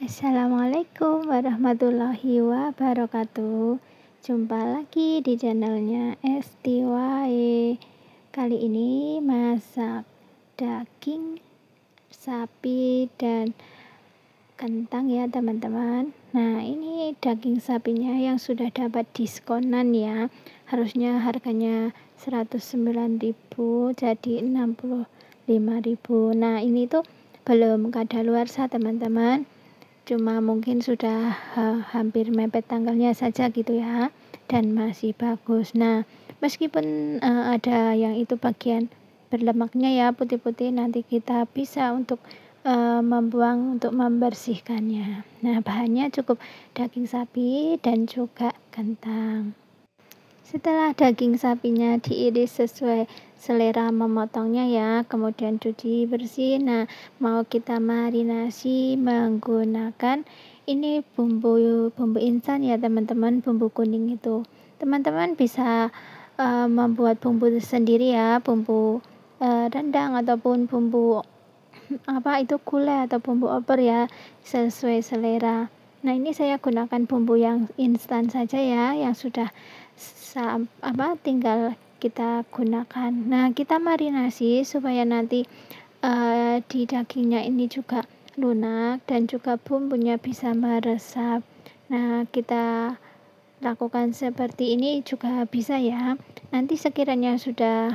Assalamualaikum warahmatullahi wabarakatuh. Jumpa lagi di channelnya STY. Kali ini masak daging sapi dan kentang ya teman-teman. Nah, ini daging sapinya yang sudah dapat diskonan ya. Harusnya harganya 109.000 jadi 65.000. Nah, ini tuh belum kadaluarsa teman-teman. Cuma mungkin sudah hampir mepet tanggalnya saja gitu ya, dan masih bagus. Nah, meskipun ada yang itu bagian berlemaknya ya, putih-putih, nanti kita bisa untuk membuang untuk membersihkannya. Nah, bahannya cukup daging sapi dan juga kentang. Setelah daging sapinya diiris sesuai selera memotongnya ya, kemudian cuci bersih. Nah, mau kita marinasi menggunakan ini bumbu instan ya teman-teman, bumbu kuning itu. Teman-teman bisa membuat bumbu sendiri ya, bumbu rendang ataupun bumbu itu gulai atau bumbu opor ya, sesuai selera. Nah, ini saya gunakan bumbu yang instan saja ya, yang sudah tinggal kita gunakan. Nah, kita marinasi supaya nanti di dagingnya ini juga lunak dan juga bumbunya bisa meresap. Nah, kita lakukan seperti ini juga bisa ya. Nanti sekiranya sudah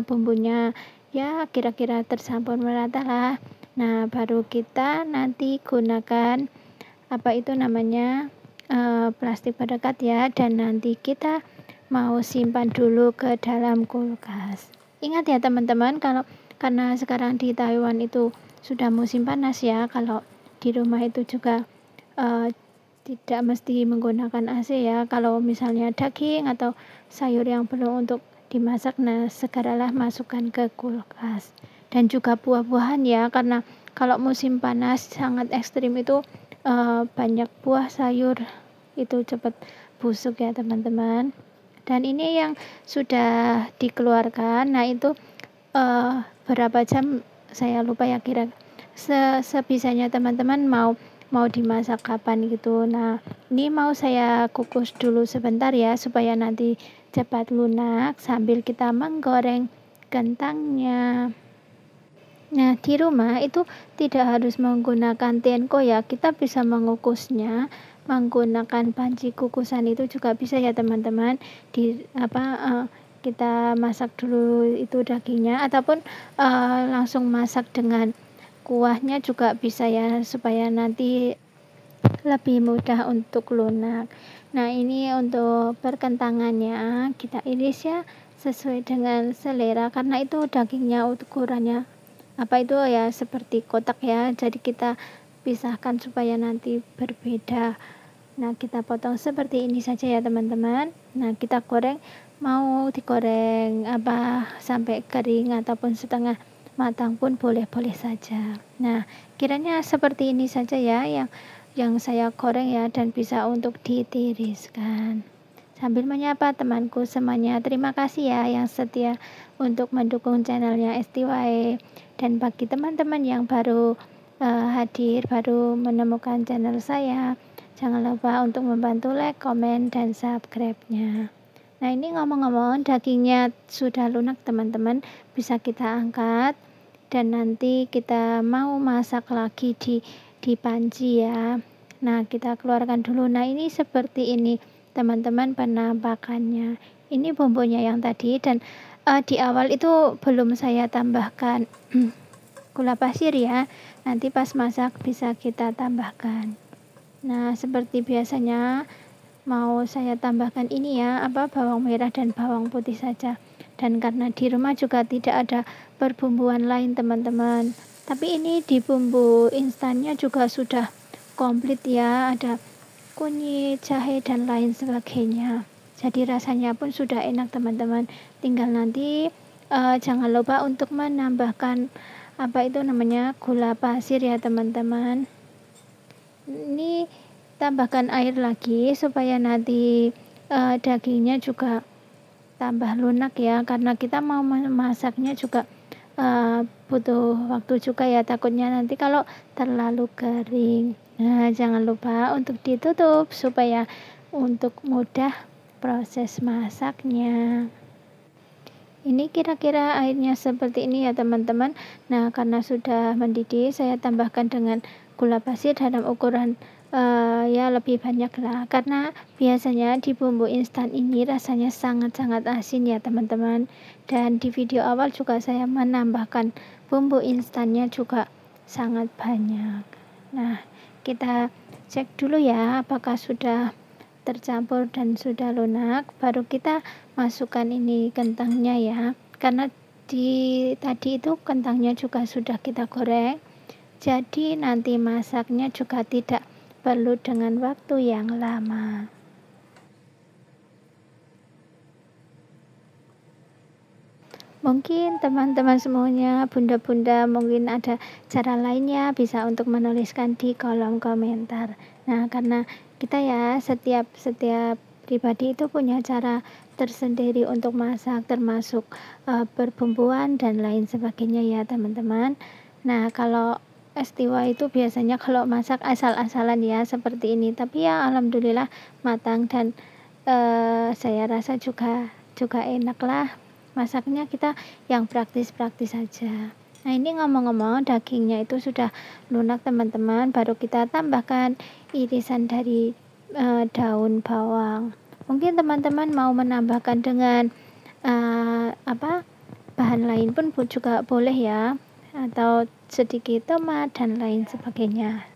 bumbunya ya kira-kira tercampur merata lah. Nah, baru kita nanti gunakan plastik perekat ya, dan nanti kita mau simpan dulu ke dalam kulkas. Ingat ya teman-teman, karena sekarang di Taiwan itu sudah musim panas ya, kalau di rumah itu juga tidak mesti menggunakan AC ya. Kalau misalnya daging atau sayur yang perlu untuk dimasak, nah segeralah masukkan ke kulkas. Dan juga buah-buahan ya, karena kalau musim panas sangat ekstrim itu banyak buah sayur itu cepat busuk ya teman-teman. Dan ini yang sudah dikeluarkan, nah itu berapa jam saya lupa ya, kira sebisanya teman-teman mau dimasak kapan gitu. Nah, ini mau saya kukus dulu sebentar ya, supaya nanti cepat lunak sambil kita menggoreng kentangnya. Nah, di rumah itu tidak harus menggunakan tenko ya, kita bisa mengukusnya menggunakan panci kukusan itu juga bisa ya teman-teman. Kita masak dulu itu dagingnya, ataupun langsung masak dengan kuahnya juga bisa ya, supaya nanti lebih mudah untuk lunak. Nah, ini untuk perkentangannya kita iris ya sesuai dengan selera, karena itu dagingnya ukurannya seperti kotak ya, jadi kita pisahkan supaya nanti berbeda. Nah, kita potong seperti ini saja ya teman-teman. Nah, kita goreng, mau digoreng sampai kering ataupun setengah matang pun boleh-boleh saja. Nah, kiranya seperti ini saja ya yang saya goreng ya, dan bisa untuk ditiriskan. Sambil menyapa temanku semuanya, terima kasih ya yang setia untuk mendukung channelnya STY. Dan bagi teman-teman yang baru hadir, baru menemukan channel saya, jangan lupa untuk membantu like, komen, dan subscribe-nya. Nah, ini ngomong-ngomong, dagingnya sudah lunak teman-teman, bisa kita angkat dan nanti kita mau masak lagi di panci ya. Nah, kita keluarkan dulu. Nah, ini seperti ini teman-teman penampakannya. Ini bumbunya yang tadi, dan di awal itu belum saya tambahkan gula pasir ya, nanti pas masak bisa kita tambahkan. Nah, seperti biasanya mau saya tambahkan ini ya, bawang merah dan bawang putih saja. Dan karena di rumah juga tidak ada perbumbuan lain teman-teman, tapi ini di bumbu instannya juga sudah komplit ya, ada kunyit, jahe, dan lain sebagainya. Jadi rasanya pun sudah enak teman-teman. Tinggal nanti jangan lupa untuk menambahkan gula pasir ya teman-teman. Ini tambahkan air lagi supaya nanti dagingnya juga tambah lunak ya, karena kita mau memasaknya juga butuh waktu juga ya, takutnya nanti kalau terlalu kering. Nah, jangan lupa untuk ditutup supaya untuk mudah proses masaknya. Ini kira-kira airnya seperti ini ya teman-teman. Nah, karena sudah mendidih, saya tambahkan dengan gula pasir dalam ukuran ya lebih banyak lah, karena biasanya di bumbu instan ini rasanya sangat-sangat asin ya teman-teman. Dan di video awal juga saya menambahkan bumbu instannya juga sangat banyak. Nah, kita cek dulu ya apakah sudah tercampur dan sudah lunak, baru kita masukkan ini kentangnya ya, karena tadi itu kentangnya juga sudah kita goreng, jadi nanti masaknya juga tidak perlu dengan waktu yang lama. Mungkin teman-teman semuanya, bunda-bunda, mungkin ada cara lainnya, bisa untuk menuliskan di kolom komentar. Nah, karena kita ya setiap pribadi itu punya cara tersendiri untuk masak, termasuk perbumbuan dan lain sebagainya ya teman-teman. Nah, kalau Estiwa itu biasanya kalau masak asal-asalan ya seperti ini, tapi ya alhamdulillah matang dan saya rasa juga enak lah. Masaknya kita yang praktis-praktis saja. Nah, ini ngomong-ngomong, dagingnya itu sudah lunak teman-teman, baru kita tambahkan irisan dari daun bawang. Mungkin teman-teman mau menambahkan dengan bahan lain pun juga boleh ya, atau sedikit tomat dan lain sebagainya.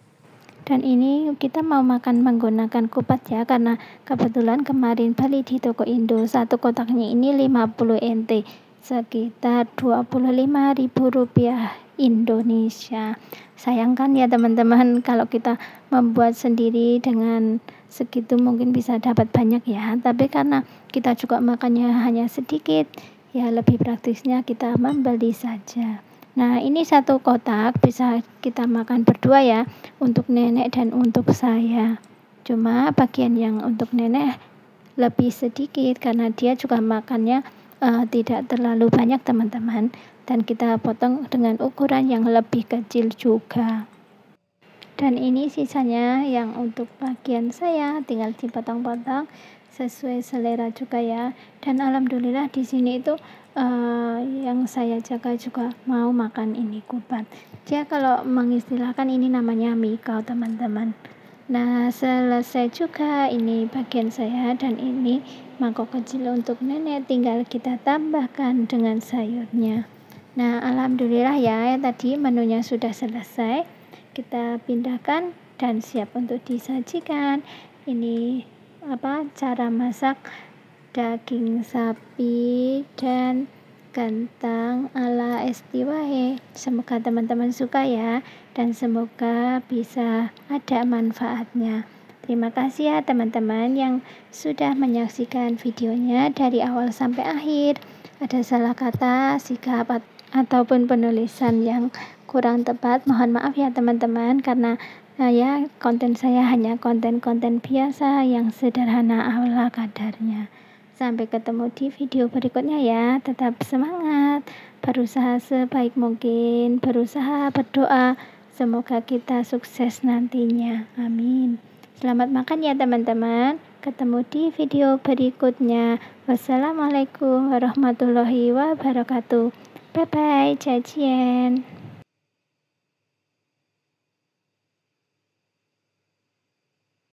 Dan ini kita mau makan menggunakan kupat ya, karena kebetulan kemarin beli di toko Indo, satu kotaknya ini 50 NT, sekitar Rp25.000 Indonesia. Sayangkan ya teman-teman, kalau kita membuat sendiri dengan segitu mungkin bisa dapat banyak ya, tapi karena kita juga makannya hanya sedikit ya, lebih praktisnya kita membeli saja. Nah, ini satu kotak bisa kita makan berdua ya, untuk nenek dan untuk saya. Cuma bagian yang untuk nenek lebih sedikit karena dia juga makannya tidak terlalu banyak teman-teman, dan kita potong dengan ukuran yang lebih kecil juga. Dan ini sisanya yang untuk bagian saya, tinggal dipotong-potong sesuai selera juga ya. Dan alhamdulillah di sini itu yang saya jaga juga mau makan ini kupat. Dia kalau mengistilahkan ini namanya mikau teman-teman. Nah, selesai juga ini bagian saya, dan ini mangkok kecil untuk nenek, tinggal kita tambahkan dengan sayurnya. Nah, alhamdulillah ya, tadi menunya sudah selesai. Kita pindahkan dan siap untuk disajikan. Ini cara masak daging sapi dan kentang ala Estiwahe. Semoga teman-teman suka ya, dan semoga bisa ada manfaatnya. Terima kasih ya teman-teman yang sudah menyaksikan videonya dari awal sampai akhir. Ada salah kata, sikap, ataupun penulisan yang kurang tepat, mohon maaf ya teman-teman, karena ya konten saya hanya konten-konten biasa yang sederhana ala kadarnya. Sampai ketemu di video berikutnya ya. Tetap semangat, berusaha sebaik mungkin, berusaha berdoa, semoga kita sukses nantinya, amin. Selamat makan ya teman-teman. Ketemu di video berikutnya. Wassalamualaikum warahmatullahi wabarakatuh. Bye bye, 再见。